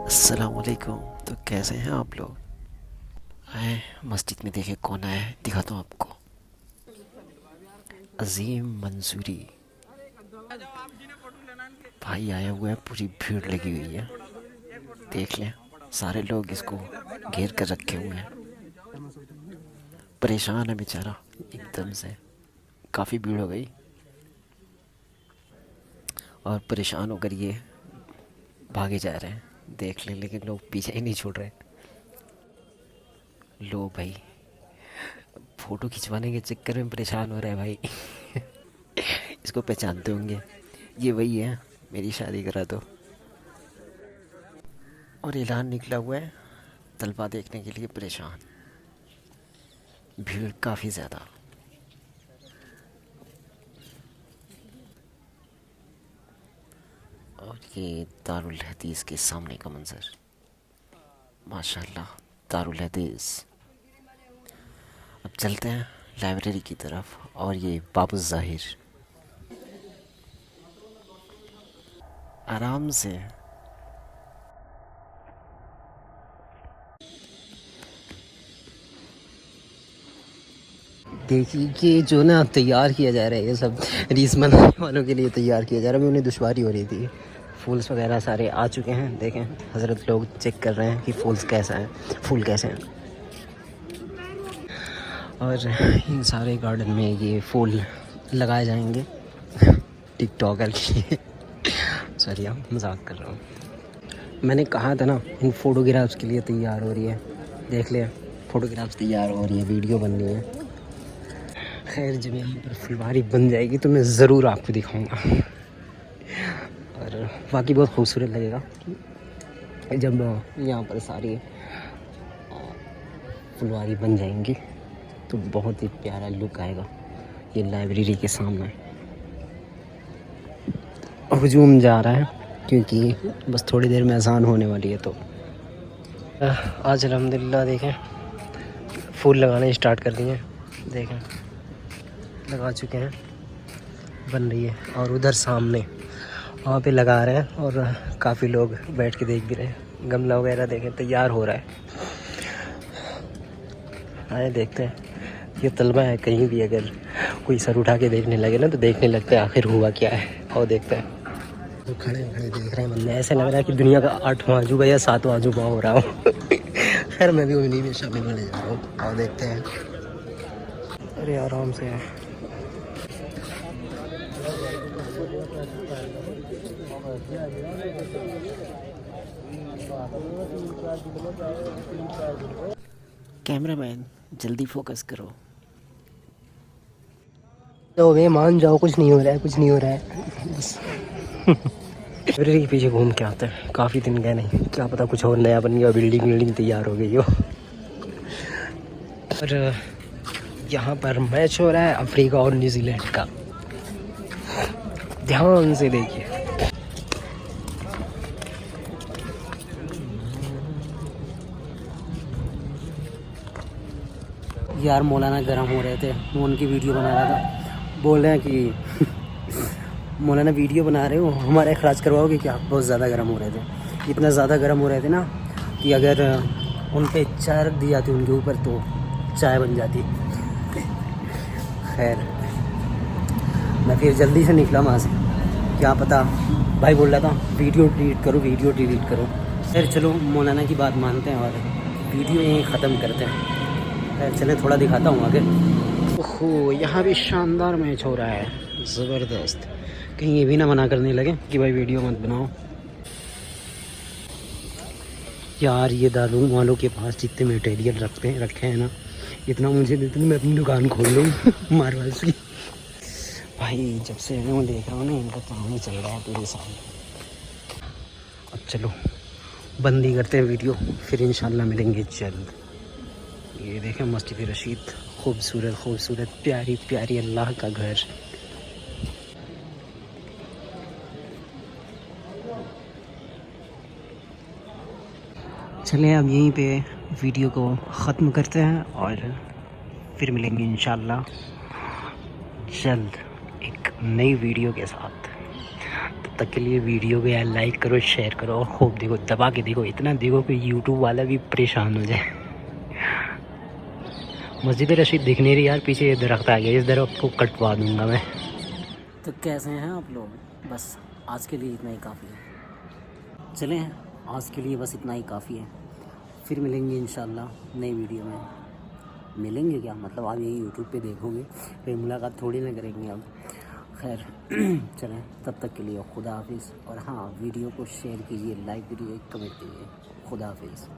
अस्सलामुअलैकुम। तो कैसे हैं आप लोग? आए मस्जिद में, देखे कौन आया है, दिखाता हूँ आपको। अजीम मंसूरी भाई आया हुआ है, पूरी भीड़ लगी हुई है। देख लें, सारे लोग इसको घेर कर रखे हुए हैं। परेशान है बेचारा एकदम से, काफ़ी भीड़ हो गई और परेशान होकर ये भागे जा रहे हैं। देख लें, लेकिन लोग पीछे ही नहीं छोड़ रहे। लो भाई, फ़ोटो खिंचवाने के चक्कर में परेशान हो रहा है भाई। इसको पहचानते होंगे, ये वही है, मेरी शादी करा दो। और ऐलान निकला हुआ है, तलबा देखने के लिए परेशान, भीड़ काफ़ी ज़्यादा। और ये दारुल हदीस के सामने का मंजर, माशाल्लाह दारुल हदीस। अब चलते हैं लाइब्रेरी की तरफ। और ये बाबू ज़ाहिर, आराम से। देखिए कि जो ना तैयार किया जा रहा है, ये सब रील्स बनाने वालों के लिए तैयार किया जा रहा है। अभी उन्हें दुश्वारी हो रही थी। फूल्स वगैरह सारे आ चुके हैं, देखें हज़रत लोग चेक कर रहे हैं कि फूल्स कैसा है, फूल कैसे हैं। और इन सारे गार्डन में ये फूल लगाए जाएंगे टिकटॉकर के लिए। सॉरी, हम मजाक कर रहा हूँ। मैंने कहा था ना, इन फ़ोटोग्राफ्स के लिए तैयार हो रही है। देख ले, फ़ोटोग्राफ्स तैयार हो रही है, वीडियो बन रही है। खैर, जब यहाँ पर फुलवारी बन जाएगी तो मैं ज़रूर आपको दिखाऊंगा। और बाकी बहुत खूबसूरत लगेगा जब यहाँ पर सारी फुलवारी बन जाएंगी, तो बहुत ही प्यारा लुक आएगा ये लाइब्रेरी के सामने। हजूम जा रहा है क्योंकि बस थोड़ी देर में अज़ान होने वाली है। तो आज अल्हम्दुलिल्लाह देखें फूल लगाने स्टार्ट कर दिए, देखें लगा चुके हैं, बन रही है। और उधर सामने वहाँ पे लगा रहे हैं और काफ़ी लोग बैठ के देख भी रहे हैं। गमला वगैरह देखें तैयार हो रहा है। आए देखते हैं, ये तलबा है, कहीं भी अगर कोई सर उठा के देखने लगे ना तो देखने लगते हैं आखिर हुआ क्या है। और देखते हैं, तो खड़े खड़े देख रहे हैं, मतलब ऐसा लग रहा है कि दुनिया का 8वां अजूबा या 7वां अजूबा हो रहा हो। खैर, मैं भी उन्हीं में शामिल होने जा रहा हूँ। और देखते हैं, अरे आराम से है। कैमरामैन जल्दी फोकस करो। तो वे मान जाओ, कुछ नहीं हो रहा है, कुछ नहीं हो रहा है बस। लाइब्रेरी के पीछे घूम के आते हैं, काफ़ी दिन गए नहीं, क्या पता कुछ और नया बन गया, बिल्डिंग तैयार हो गई हो। और यहाँ पर मैच हो रहा है अफ्रीका और न्यूजीलैंड का, ध्यान से देखिए। यार मौलाना गर्म हो रहे थे, मैं उनकी वीडियो बना रहा था। बोल रहे हैं कि मौलाना वीडियो बना रहे हो, हमारा अखराज करवाओगे क्या? बहुत ज़्यादा गर्म हो रहे थे, इतना ज़्यादा गर्म हो रहे थे ना कि अगर उन पर चाय रख दी जाती उनके ऊपर तो चाय बन जाती। खैर, मैं फिर जल्दी से निकला वहाँ से, क्या पता भाई बोल रहा था वीडियो डिलीट करो, वीडियो डिलीट करो। खैर चलो, मौलाना की बात मानते हैं और वीडियो यहीं ख़त्म करते हैं। खैर चले, थोड़ा दिखाता हूँ आगे। ओहो, यहाँ भी शानदार मैच हो रहा है, ज़बरदस्त। कहीं ये भी ना मना करने लगे कि भाई वीडियो मत बनाओ। यार ये दारू वालों के पास जितने मटेरियल रखे हैं ना, इतना मुझे देते मैं अपनी दुकान खोल लूँ मार्बल की। भाई जब से मैं देख रहा हूँ ना, इनका काम ही चल रहा है पूरे साल। अब चलो बंदी करते हैं वीडियो, फिर इंशाल्लाह मिलेंगे जल्द। ये देखें मस्जिद रशीद, खूबसूरत खूबसूरत प्यारी प्यारी अल्लाह का घर। चलें अब यहीं पे वीडियो को ख़त्म करते हैं और फिर मिलेंगे इंशाल्लाह जल्द एक नई वीडियो के साथ। तक के लिए वीडियो को यार लाइक करो, शेयर करो और खूब देखो, दबा के देखो, इतना देखो कि यूट्यूब वाला भी परेशान हो जाए। मस्जिद रशीद दिख नहीं रही यार, पीछे ये दरख्त आ गया, इस दरख्त को कटवा दूंगा मैं। तो कैसे हैं आप लोग? बस आज के लिए इतना ही काफ़ी है। चलें, आज के लिए बस इतना ही काफ़ी है। फिर मिलेंगे इंशाल्लाह नई वीडियो में। मिलेंगे क्या मतलब, आप यही यूट्यूब पे देखोगे, फिर मुलाकात थोड़ी ना करेंगे अब। खैर चलें, तब तक के लिए खुदा हाफिज़। और हाँ, वीडियो को शेयर कीजिए, लाइक कीजिए, कमेंट कीजिए। खुदा हाफिज़।